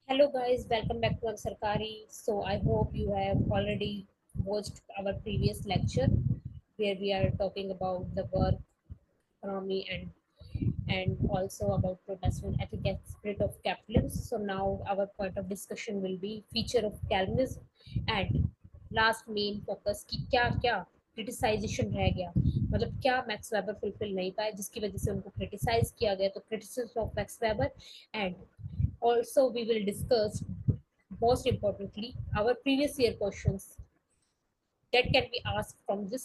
Hello guys, welcome back to our Sarkari. So I hope you have already watched our previous lecture where we are talking about the work economy and also about Protestant ethic and spirit of capitalism. So now our point of discussion will be feature of Calvinism and last main focus कि क्या क्या क्रिटिसाइजेशन रह गया, मतलब क्या max weber fulfil नहीं पाए जिसकी वजह से उनको क्रिटिसाइज किया गया, तो criticism of max weber and also we will discuss most importantly our previous year questions that can be asked from this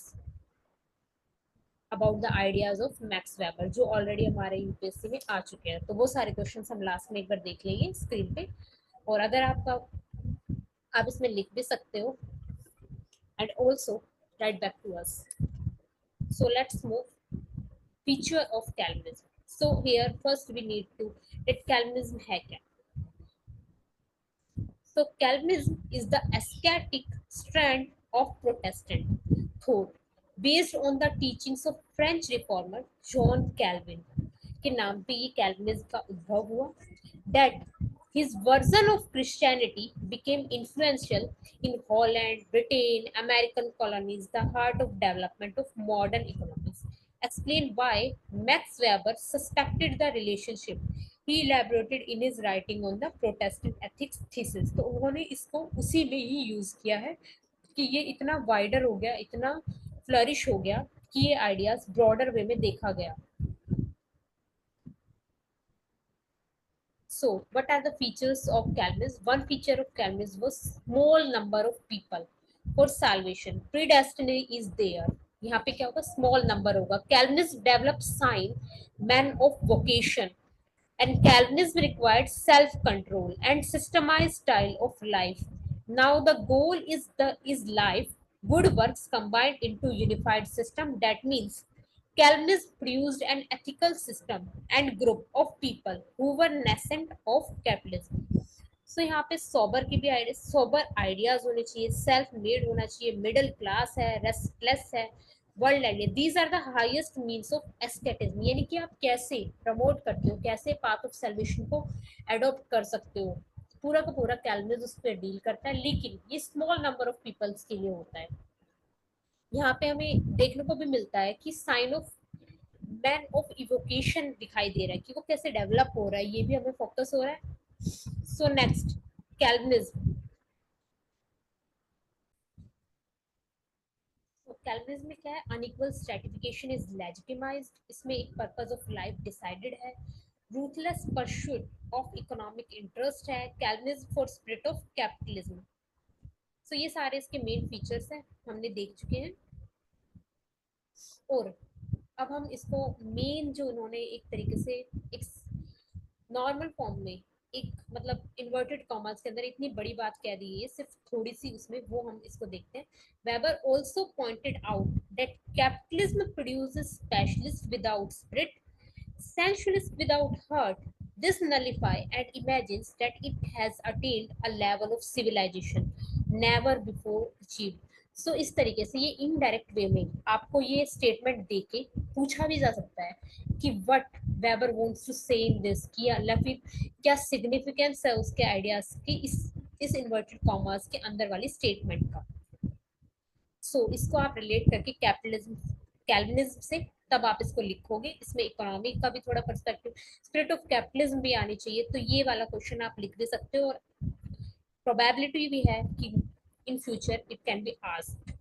about the ideas of max weber जो ऑलरेडी हमारे यूपीएससी में आ चुके हैं। तो वो सारे क्वेश्चंस हम लास्ट में एक बार देख लेंगे स्क्रीन पे, और अगर आपका आप इसमें लिख भी सकते हो and also write back to us. So let's move feature of Calvinism. So here first we need to date Calvinism है क्या। So Calvinism is the ascetic strand of Protestant thought based on the teachings of French reformer John Calvin के नाम पे ये Calvinism का उद्भव हुआ। That his version of Christianity became influential in Holland, Britain, American colonies, the heart of development of modern economies. Explained why Max Weber suspected the relationship he elaborated in his writing on the Protestant ethics thesis। तो उन्होंने इसको उसी में ही use किया है कि ये इतना वाइडर हो गया, इतना फ्लरिश हो गया कि ये आइडियाज ब्रॉडर वे में देखा गया। So, what are the features of Calvinism? One feature of Calvinism was small number of people for salvation. Predestiny is there. यहाँ पे क्या होगा, स्मॉल नंबर होगा। Calvinism develop sign man of vocation and Calvinism required self-control and systemized style of life. Now the goal is life, good works combined into unified system. That means Calvinism produced an ethical system and group of people who were nascent of capitalism. सो यहाँ पे sober की भी idea, sober ideas होने चाहिए, self made होना चाहिए, middle class है, restless है, world idea. These are the highest means of asceticism, यानी कि आप कैसे प्रमोट करते हो, कैसे पाथ ऑफ सेल्वेशन को एडॉप्ट कर सकते हो, पूरा का पूरा कैल्विनिज्म उस पर डील करता है। लेकिन ये स्मॉल नंबर ऑफ पीपल्स के लिए होता है। यहाँ पे हमें देखने को भी मिलता है कि साइन ऑफ मैन ऑफ इवोकेशन दिखाई दे रहा है कि वो कैसे डेवलप हो रहा है, ये भी हमें फोकस हो रहा है। So next Calvinism. तो कैल्विनिज्म में क्या है, अनइक्वल स्ट्रेटिफिकेशन इज लेजिटिमाइज्ड, इसमें एक पर्पस ऑफ लाइफ डिसाइडेड है, ruthless pursuit of economic interest है, Calvinism for spirit of capitalism. So ये सारे इसके मेन फीचर्स हैं, हमने देख चुके हैं। और अब हम इसको मेन जो उन्होंने एक तरीके से एक नॉर्मल फॉर्म में, एक मतलब इन्वर्टेड कॉमर्स के अंदर इतनी बड़ी बात कह दी है, सिर्फ थोड़ी सी उसमें, वो हम इसको देखते हैं। Weber also pointed out that capitalism produces specialist without spirit, sensualist without heart. This nullify and imagines that it has attained a level of civilization never before achieved. So इस तरीके से ये इनडायरेक्ट वे में आपको ये statement देके पूछा भी जा सकता है कि व्हाट वेबर वांट्स टू से इन दिस, कि या फिर क्या सिग्निफिकेंस है उसके आइडियाज की इस इन्वर्टेड कॉमर्स के अंदर वाली स्टेटमेंट का। इसको आप रिलेट करके कैपिटलिज्म कैल्विनिज्म से तब आप इसको लिखोगे। इसमें इकोनॉमी का भी थोड़ा पर्सपेक्टिव, स्पिरिट ऑफ कैपिटलिज्म भी आनी चाहिए, तो ये वाला क्वेश्चन आप लिख दे सकते हो, और प्रोबेबिलिटी भी है कि in future it can be asked.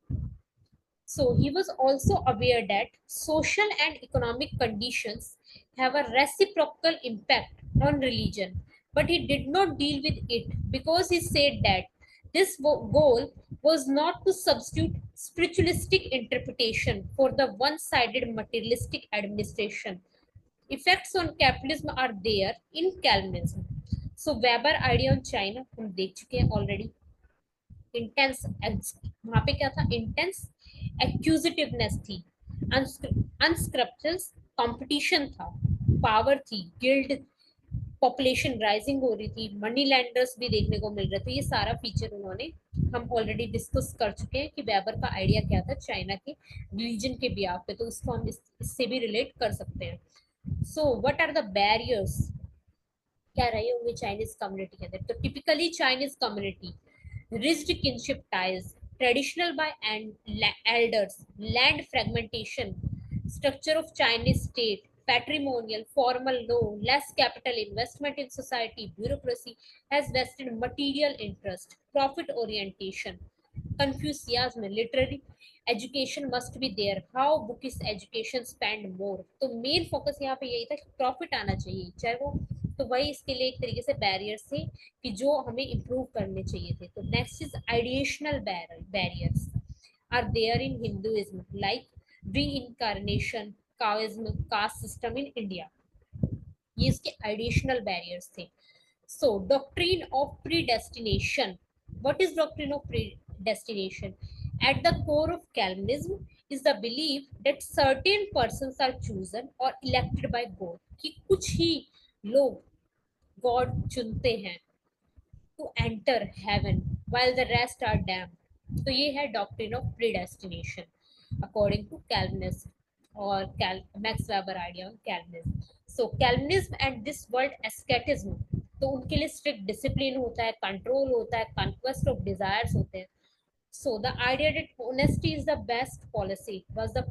So he was also aware that social and economic conditions have a reciprocal impact on religion, but he did not deal with it because he said that this goal was not to substitute spiritualistic interpretation for the one-sided materialistic administration. Effects on capitalism are there in Calvinism. So Weber idea on China हम देख चुके हैं already. Intense, वहां पे क्या था, intense एक्यूजिटिवनेस थी, अनस्क्रप्चरस competition था, पावर थी, गिल्ड, पॉपुलेशन राइजिंग हो रही थी, मनी लैंडर्स भी देखने को मिल रहे थे। ये सारा फीचर उन्होंने, हम ऑलरेडी डिस्कस कर चुके हैं कि वेबर का आइडिया क्या था चाइना के रिलीजन के बिहाफ पे, तो उसको हम इससे भी रिलेट कर सकते हैं। So what are the barriers क्या रहे होंगे चाइनीज कम्युनिटी के अंदर। तो typically Chinese community rigid kinship ties, traditional by and elders, land fragmentation, structure of Chinese state, patrimonial, formal law, less capital investment in society, bureaucracy has vested material interest, profit orientation, Confucianism, literary education must be there. How bookish education spend more? तो main focus यहाँ पे यही था कि profit आना चाहिए, चाहे वो, तो वही इसके लिए एक तरीके से बैरियर्स थे कि जो हमें इम्प्रूव करने चाहिए थे। तो next is ideational barriers are there in Hinduism like री काओइज्म, कास्ट सिस्टम इन इंडिया। ये इसके आइडिएशनल बैरियर्स थे। So, doctrine of predestination. What is doctrine of predestination? At the core of Calvinism is the belief that certain persons are chosen or elected by God. कि कुछ ही लोग God चुनते हैं to enter heaven while the rest are damned. तो ये है doctrine of predestination according to Calvinist or Max Weber idea on Calvinism. So Calvinism and this word asceticism, तो उनके लिए strict discipline होता है, control होता है, conquest of desires होते हैं. So the idea that honesty is the best policy was the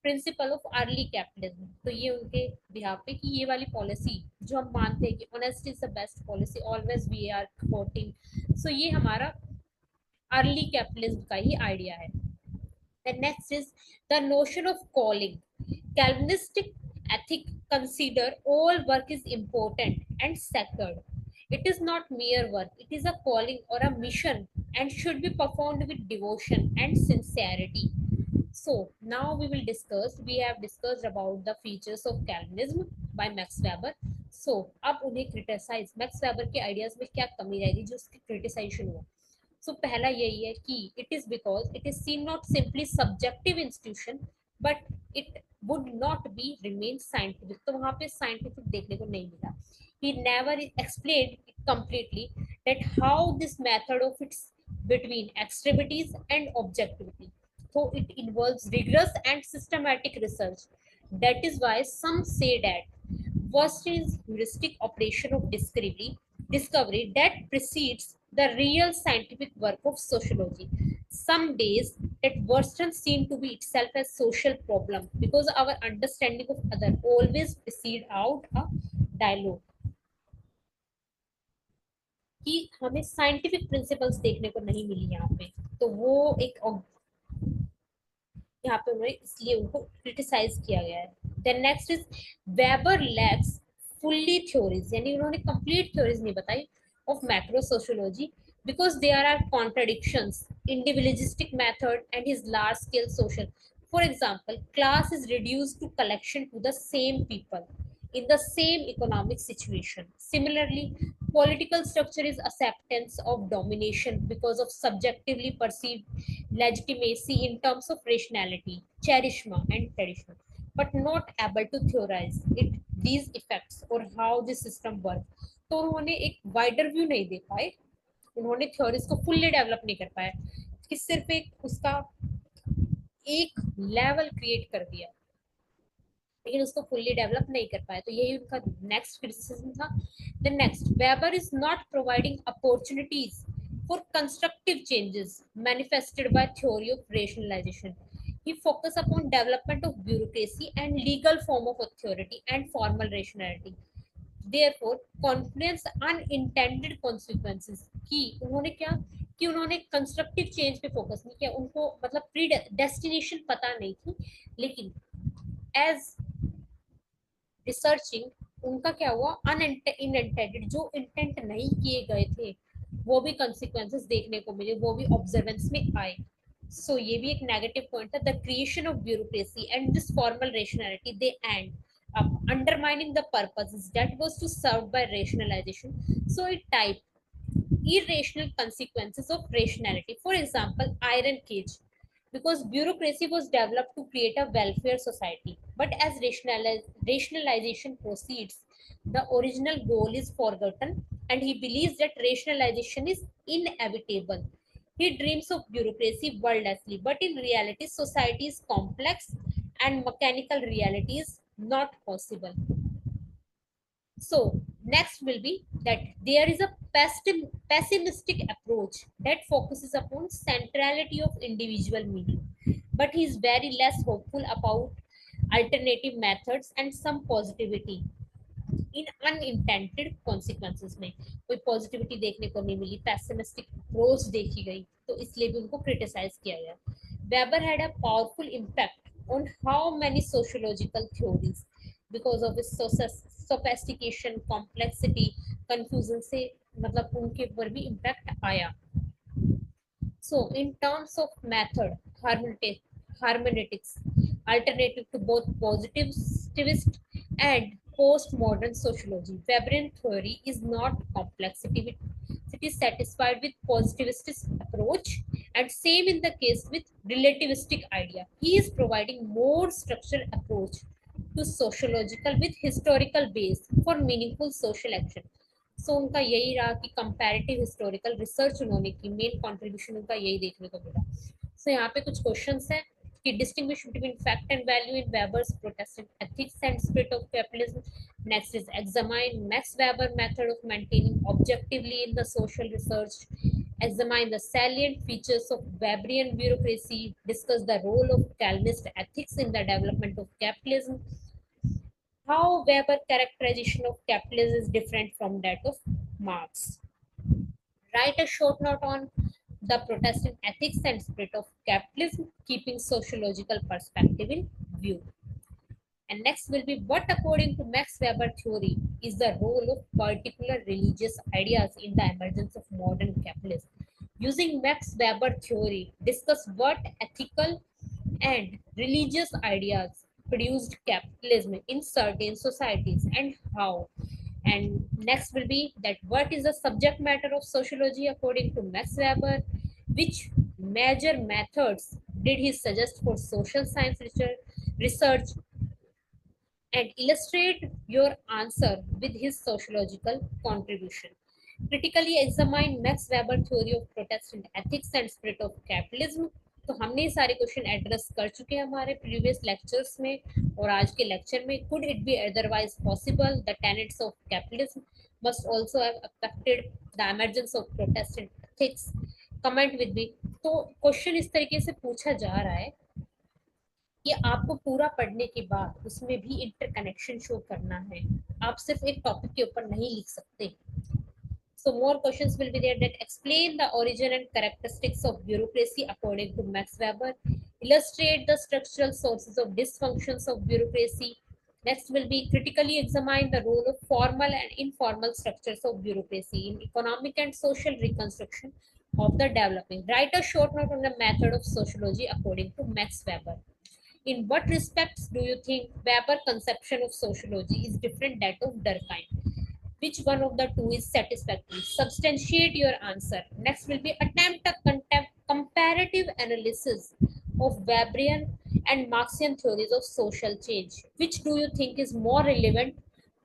principle of early capitalism. तो ये उनके बिहाफ पे कि ये वाली पॉलिसी जो हम मानते हैं कि honesty is the best policy, always we are supporting, so ये हमारा अर्ली कैपिटलिज्म का ही आइडिया है। The next is the notion of calling. Calvinistic ethic consider all work is important and sacred. It is not mere work, it is a calling or a mission and should be performed with devotion and sincerity. So now we will discuss. We have discussed about the features of Calvinism by Max Weber. So अब उन्हें criticize, Max Weber के ideas में क्या कमी रहेगी जो उसकी criticization हुआ। So पहला यही है कि it is because it is seen not simply subjective institution but it would not be remain scientific. तो वहाँ पे scientific देखने को नहीं मिला। He never explained it completely that how this method of its between extremities and objectivity. So it involves rigorous and systematic research. That is why some say that first is heuristic operation of discovery that precedes the real scientific work of sociology. Some days that Western seem to be itself a social problem because our understanding of other always precede out a dialogue. कि हमें scientific principles देखने को नहीं मिली यहाँ पे, तो वो एक यहाँ पे उन्होंने इसलिए उनको क्रिटिसाइज किया गया है। Then next is Weber lacks fully theories, यानी उन्होंने कंप्लीट थ्योरीज नहीं बताई of macro sociology because there are contradictions, individualistic method and his large scale social. For example, class is reduced to collection to the same people in the same economic situation. Similarly, political structure is acceptance of domination because of subjectively perceived legitimacy in terms of rationality, charisma and tradition, but not able to theorize it, these effects or how the system works. तो उन्होंने एक wider view नहीं दे पाए, उन्होंने theories को fully develop नहीं कर पाया, कि सिर्फ एक उसका एक लेवल क्रिएट कर दिया लेकिन उसको फुल्ली डेवलप नहीं कर पाए। तो यही उनका नेक्स्ट क्रिटिसिज्म था। The next, Weber is not providing opportunities for constructive changes manifested by theory of rationalisation. He focused upon development of bureaucracy and legal form of authority and formal rationality. Therefore, confluence unintended consequences की उन्होंने क्या कि उन्होंने constructive change पे focus नहीं किया, उनको मतलब प्री डेस्टिनेशन पता नहीं थी, लेकिन एज रिसर्चिंग उनका क्या हुआ, अनइंटेंडेड जो इंटेंट नहीं किए गए थे वो भी कंसिक्वेंसेस देखने को मिले, वो भी ऑब्जर्वेंस में आए। सो ये भी एक नेगेटिव पॉइंट था। The creation of bureaucracy and this formal rationality they and up undermining the purposes that was to serve by rationalization. So it type irrational consequences of rationality. For example, iron cage, because bureaucracy was developed to create a welfare society. But as rationalization proceeds, the original goal is forgotten, and he believes that rationalization is inevitable. He dreams of bureaucracy wordlessly, but in reality, society is complex and mechanical reality is not possible. So next will be that there is a pessimistic approach that focuses upon centrality of individual meaning, but he is very less hopeful about alternative methods and some positivity in unintended consequences में कोई positivity देखने को नहीं मिली, pessimistic approach देखी गई, तो इसलिए भी उनको क्रिटिसाइज किया गया. Weber had a powerful impact on how many sociological theories because of इस सोफेस्टिकेशन, कॉम्प्लेक्सिटी, कंफ्यूजन से मतलब उनके ऊपर भी इम्पैक्ट आया. So, in terms of method, hermeneutics, alternative to both positivist and postmodern sociology, Weberian theory is not complexity. It is satisfied with positivist approach, and same in the case with relativistic idea. He is providing more structured approach to sociological with historical base for meaningful social action. सो उनका यही रहा कि comparative historical research उन्होंने की, main contribution उनका यही देखने को मिला. सो यहाँ पे कुछ क्वेश्चंस हैं कि distinguish between fact and value in Weber's Protestant ethics and spirit of capitalism. Next is examine max weber method of maintaining objectively in the social research. Examine the salient features of Weberian bureaucracy. Discuss the role of Calvinist ethics in the development of capitalism. How Weber characterization of capitalism is different from that of Marx. Write a short note on the Protestant ethics and spirit of capitalism, keeping sociological perspective in view. And next will be what, according to Max Weber theory, is the role of particular religious ideas in the emergence of modern capitalism. Using Max Weber theory, discuss what ethical and religious ideas produced capitalism in certain societies and how. And next will be that what is the subject matter of sociology according to Max Weber, which major methods did he suggest for social science research, and illustrate your answer with his sociological contribution. Critically examine Max Weber theory of Protestant ethics and spirit of capitalism. तो हमने ये सारे question address कर चुके हैं हमारे previous lectures में और आज के लेक्चर में. Could it be otherwise possible the tenets of capitalism must also have affected the emergence of Protestant ethics. Comment with me. तो क्वेश्चन इस तरीके से पूछा जा रहा है कि आपको पूरा पढ़ने के बाद उसमें भी इंटरकनेक्शन शो करना है, आप सिर्फ एक टॉपिक के ऊपर नहीं लिख सकते. So more questions will be there that explain the origin and characteristics of bureaucracy according to Max Weber. Illustrate the structural sources of dysfunctions of bureaucracy. Next will be critically examine the role of formal and informal structures of bureaucracy in economic and social reconstruction of the developing. Write a short note on the method of sociology according to Max Weber. In what respects do you think Weber conception of sociology is different that of Durkheim? Which one of the two is satisfactory? Substantiate your answer. Next will be attempt a comparative analysis of Weberian and Marxian theories of social change. Which do you think is more relevant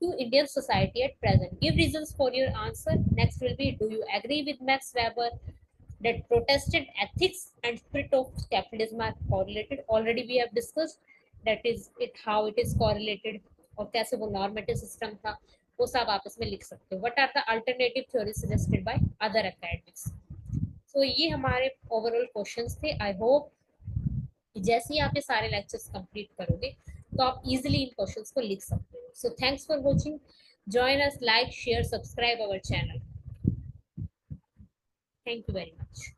to Indian society at present? Give reasons for your answer. Next will be, do you agree with Max Weber that Protestant ethics and spirit of capitalism are correlated? Already we have discussed that is it, how it is correlated और कैसे वो normative system था, वो सब आप इसमें लिख सकते हो. What are the alternative theory suggested by other academics. So ये हमारे ओवरऑल क्वेश्चंस थे. आई होप जैसे ही आप ये सारे लेक्चर्स कंप्लीट करोगे तो आप इजीली इन क्वेश्चंस को लिख सकते हो. So thanks for watching. Join us, like, share, subscribe our channel. Thank you very much.